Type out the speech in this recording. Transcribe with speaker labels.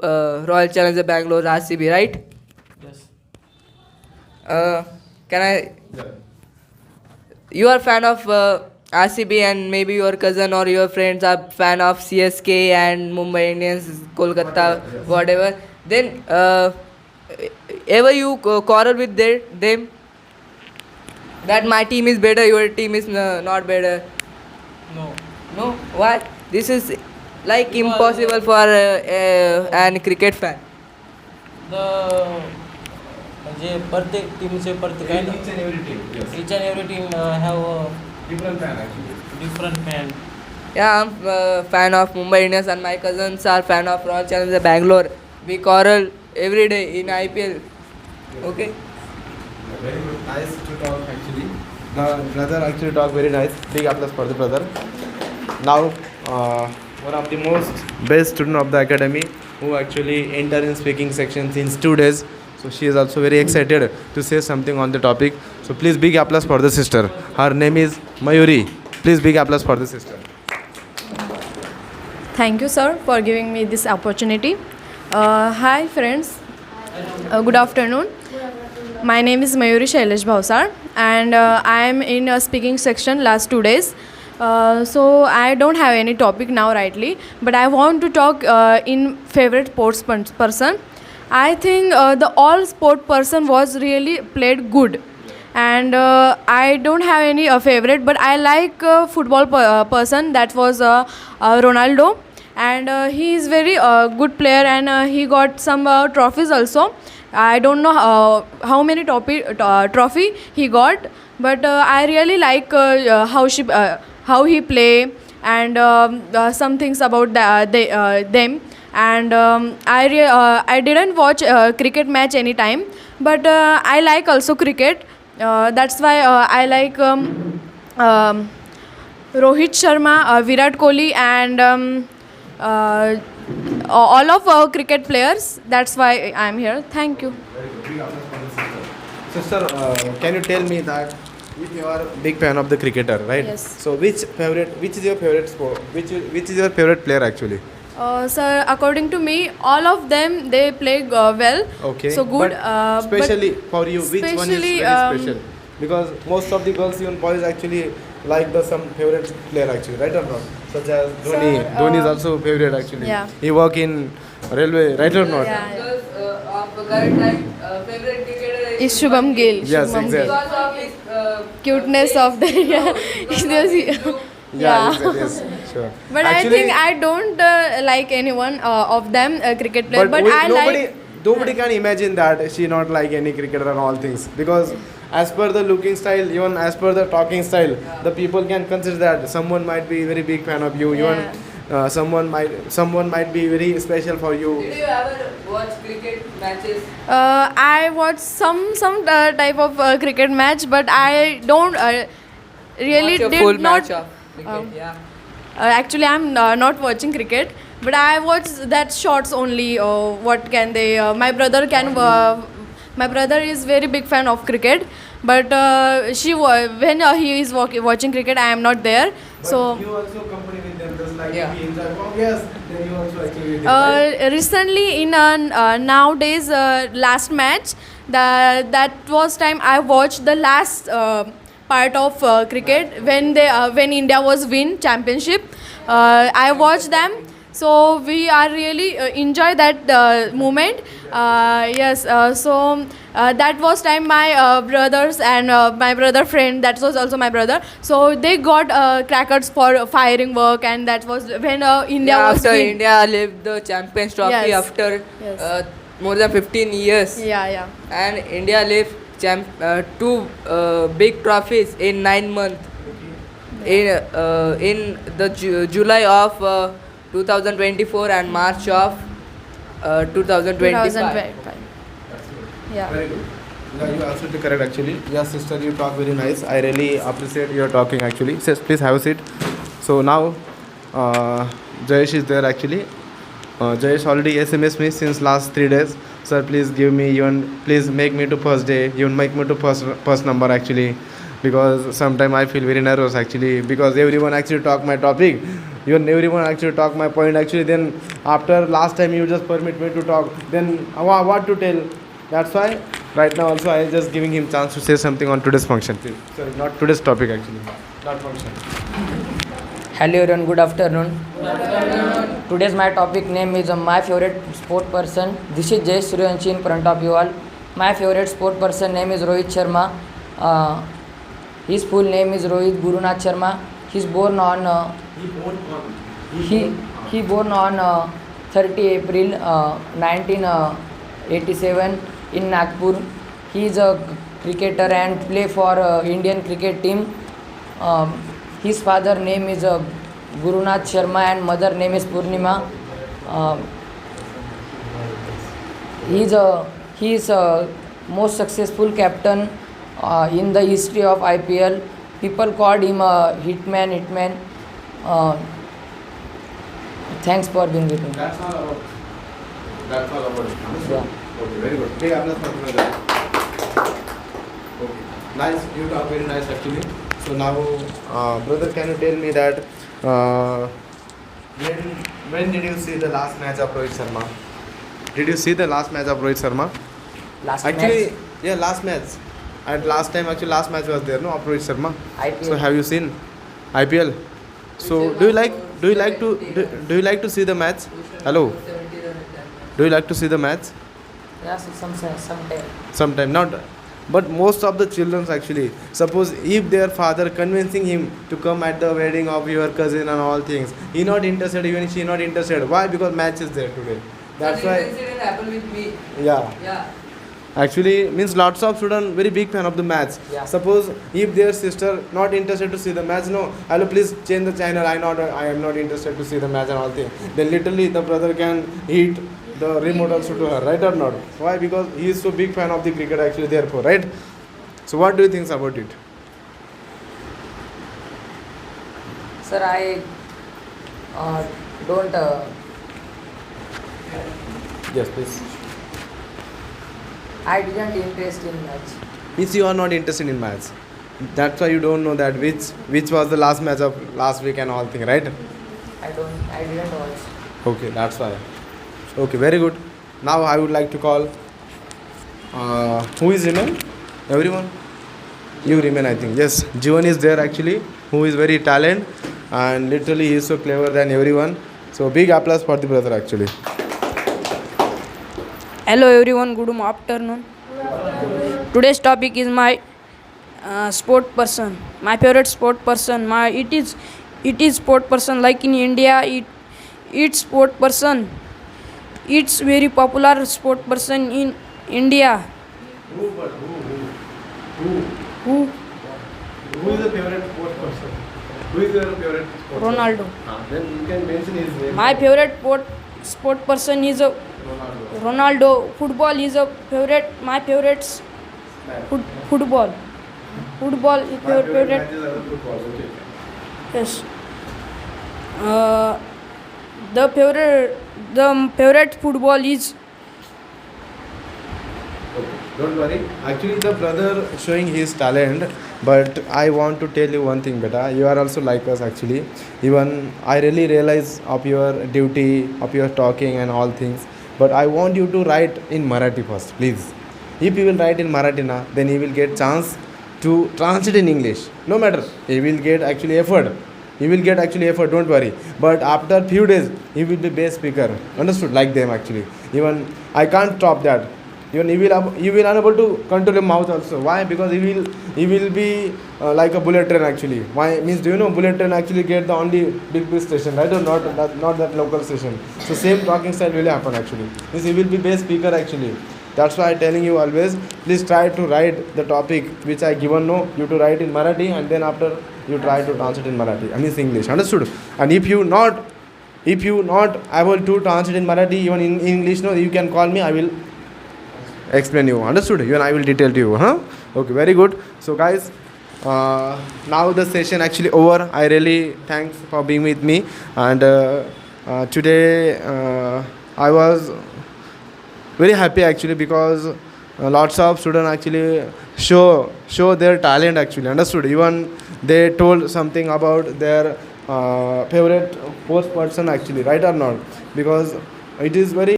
Speaker 1: Royal Challengers Bangalore (RCB), right?
Speaker 2: Yes.
Speaker 1: Can I? You are fan of RCB, and maybe your cousin or your friends are fan of CSK and Mumbai Indians, Kolkata, whatever. Then ever you quarrel with them that my team is better, your team is not better?
Speaker 2: No.
Speaker 1: No, why? This is like
Speaker 2: Because,
Speaker 1: impossible for an cricket fan.
Speaker 2: The म्हणजे प्रत्येक टीमचे प्रत्येक काय ना
Speaker 3: Each and every team, yes.
Speaker 2: each and every team have a
Speaker 3: Different fan actually.
Speaker 2: different fan.
Speaker 1: Yeah, I'm a fan of Mumbai Indians, and my cousins are fan of Royal Challengers Bangalore. We quarrel every day in IPL. Okay.
Speaker 3: Very good. Nice to talk actually. The brother actually talk very nice. Big applause for the brother. Now, one of the most best student of the academy who actually enter in speaking section since 2 days. So she is also very excited to say something on the topic. So please big applause for the sister. Her name is Mayuri. Please big applause for the sister.
Speaker 4: Thank you, sir, for giving me this opportunity. Hi, friends. Good afternoon. My name is Mayuri Shailesh Bhavsar, and I am in a speaking section last 2 days. So I don't have any topic now rightly, but I want to talk in favorite sports person. I think the all sport person was really played good, and I don't have any favorite, but I like football person, that was Ronaldo, and he is very good player, and he got some trophies also. I don't know how many trophy he got, but I really like how he play, and some things about them. And I didn't watch cricket match anytime, but I like also cricket. That's why I like Rohit Sharma, Virat Kohli, and all of cricket players. That's why I'm here. Thank you.
Speaker 3: Very good. Big applause for the sister. Sister, can you tell me that if you are a big fan of the cricketer, right?
Speaker 4: Yes.
Speaker 3: So which is your favorite sport? Which is your favorite player actually?
Speaker 4: Sir, according to me, all of them, they play well.
Speaker 3: Okay.
Speaker 4: So good.
Speaker 3: But especially for you, which one is
Speaker 4: especially,
Speaker 3: very special? Because most of the girls, even boys, actually like the some favorite player actually, right or not? Such as Dhoni.
Speaker 4: Sir,
Speaker 3: Dhoni is also favorite actually.
Speaker 4: yeah.
Speaker 3: He work in railway, right or not?
Speaker 4: Yeah.
Speaker 1: Because of current time, favorite cricketer
Speaker 4: Is Shubham Gill.
Speaker 3: Yes,
Speaker 4: Shubham
Speaker 3: exactly.
Speaker 1: Because of his
Speaker 4: Cuteness of the yeah.
Speaker 3: Yeah. Yes, sure.
Speaker 4: But
Speaker 3: Actually,
Speaker 4: I think I don't like anyone of them cricket player. But I
Speaker 3: nobody can imagine that she not like any cricketer and all things, because as per the looking style, even as per the talking style, the people can consider that someone might be very big fan of you.
Speaker 4: Yeah.
Speaker 3: Even someone might be very special for you.
Speaker 1: Did you ever watch cricket matches?
Speaker 4: I watch some type of cricket match, but I don't really
Speaker 1: Watch a
Speaker 4: did
Speaker 1: full
Speaker 4: not.
Speaker 1: match of cricket, yeah.
Speaker 4: Actually, I'm not watching cricket, but I watch that shots only. What can they? My brother can. My brother is very big fan of cricket, but when he is watching cricket, I am not there.
Speaker 3: But
Speaker 4: So
Speaker 3: you also company with them, just like
Speaker 1: Yeah.
Speaker 3: he enjoy. Oh, yes, then you also actually with them, right?
Speaker 4: recently in nowadays last match, that was time I watched the last part of cricket when India was win championship. I watched them, so we are really enjoy that moment. Yes, so that was time my brothers and my brother friend, that was also my brother, so they got crackers for firing work, and that was when India
Speaker 1: Yeah,
Speaker 4: was
Speaker 1: after
Speaker 4: win.
Speaker 1: India left the Champions Trophy
Speaker 4: Yes.
Speaker 1: after
Speaker 4: Yes.
Speaker 1: more than 15 years,
Speaker 4: Yeah.
Speaker 1: and India left two big trophies in 9 months. In the July of 2024 and March of 2025.
Speaker 4: 2025. Yeah.
Speaker 3: Very good. Yeah, you are absolutely correct actually. Yes, sister, you talk very nice. I really appreciate your talking actually. Sis, please have a seat. So now, Jayesh is there actually. Jayesh already SMS me since last 3 days. Sir, please give me please make me to first day. Even make me to first number actually. Because sometimes I feel very nervous actually, because everyone actually talk my topic, Even everyone actually talk my point actually. Then after last time you just permit me to talk. Then what to tell? That's why right now also I just giving him chance to say something on today's function. Please. Sorry, not today's topic actually. Not function.
Speaker 5: Hello everyone, good afternoon. Today's my topic name is my favorite sport person. This is Jay Suryanshi in front of you all. My favorite sport person name is Rohit Sharma. His full name is Rohit Gurunath Sharma. He's born on he born on 30 April 1987 in Nagpur. He is a cricketer and play for Indian cricket team. His father name is Gurunath Sharma and mother name is Purnima. He is most successful captain in the history of IPL. People called him a hitman. Thanks for being with me.
Speaker 3: That's all about it.
Speaker 5: Yeah.
Speaker 3: Okay, very good. Big applause for brother. Okay. Nice, you talk very nice actually. So now, brother, can you tell me that when did you see the last match of Rohit Sharma? Did you see the last match of Rohit Sharma?
Speaker 5: Last
Speaker 3: Actually,
Speaker 5: match,
Speaker 3: yeah, last match. And last time, actually, last match was there, no, of Rohit Sharma.
Speaker 5: IPL.
Speaker 3: So have you seen IPL? So do you like to see the match? Hello. Do you like to see the match?
Speaker 5: Yes, sometime.
Speaker 3: Sometime not, but most of the children actually, suppose if their father convincing him to come at the wedding of your cousin and all things, he not interested, even she not interested. Why? Because match is there today. That's why.
Speaker 1: Incident happened with me.
Speaker 3: Yeah.
Speaker 1: Yeah.
Speaker 3: Actually means lots of students very big fan of the match.
Speaker 5: Yeah.
Speaker 3: Suppose if their sister not interested to see the match, no, hello, please change the channel. I am not interested to see the match and all things. Then literally the brother can hit the remote also to her, right or not? Why? Because he is so big fan of the cricket actually. Therefore, right? So what do you think about it?
Speaker 5: Sir, I don't.
Speaker 3: Yes, please.
Speaker 5: I didn't interest in match.
Speaker 3: Means you are not interested in match. That's why you don't know that which was the last match of last week and all thing, right?
Speaker 5: I didn't watch.
Speaker 3: Okay, that's why. Okay, very good. Now I would like to call. Who is remain? Everyone? You remain, I think. Yes, Jivan is there actually, who is very talented and literally he is so clever than everyone. So big applause for the brother actually.
Speaker 6: Hello everyone, good afternoon. Today's topic is my sport person. My favorite sport person. It is sport person like in India. It's sport person. It's very popular sport person in India.
Speaker 3: Who is the favorite sport person? Who is your favorite sport
Speaker 6: Ronaldo.
Speaker 3: Then you can mention his name.
Speaker 6: My favorite sport person is Ronaldo. Football is my favorite football. Football is your favorite. Yes. The favorite football is.
Speaker 3: Don't worry. Actually, the brother showing his talent, but I want to tell you one thing, beta. You are also like us actually. Even I really realize of your duty, of your talking and all things. But I want you to write in Marathi first, please. If you will write in Marathi na, then you will get chance to translate in English. No matter, you will get actually effort. You will get actually effort. Don't worry. But after few days, you will be best speaker. Understood? Like them actually. Even I can't stop that. Even you will unable to control your mouth also. Why? Because you will be like a bullet train actually. Why? Means do you know bullet train actually get the only big station, right? Or not that local station. So same talking style will happen actually. Means you will be best speaker actually. That's why I'm telling you always, please try to write the topic which I given no, you to write in Marathi and then after you try to translate in Marathi. I mean English. Understood? And if you not able to translate in Marathi, even in English, no, you can call me. I will explain you. Understood? You and I will detail to you. Huh? Okay, very good. So guys, now the session actually over. I really thanks for being with me. And today I was very happy actually because lots of students actually show their talent actually. Understood? Even they told something about their favorite sports person actually, right or not? Because it is very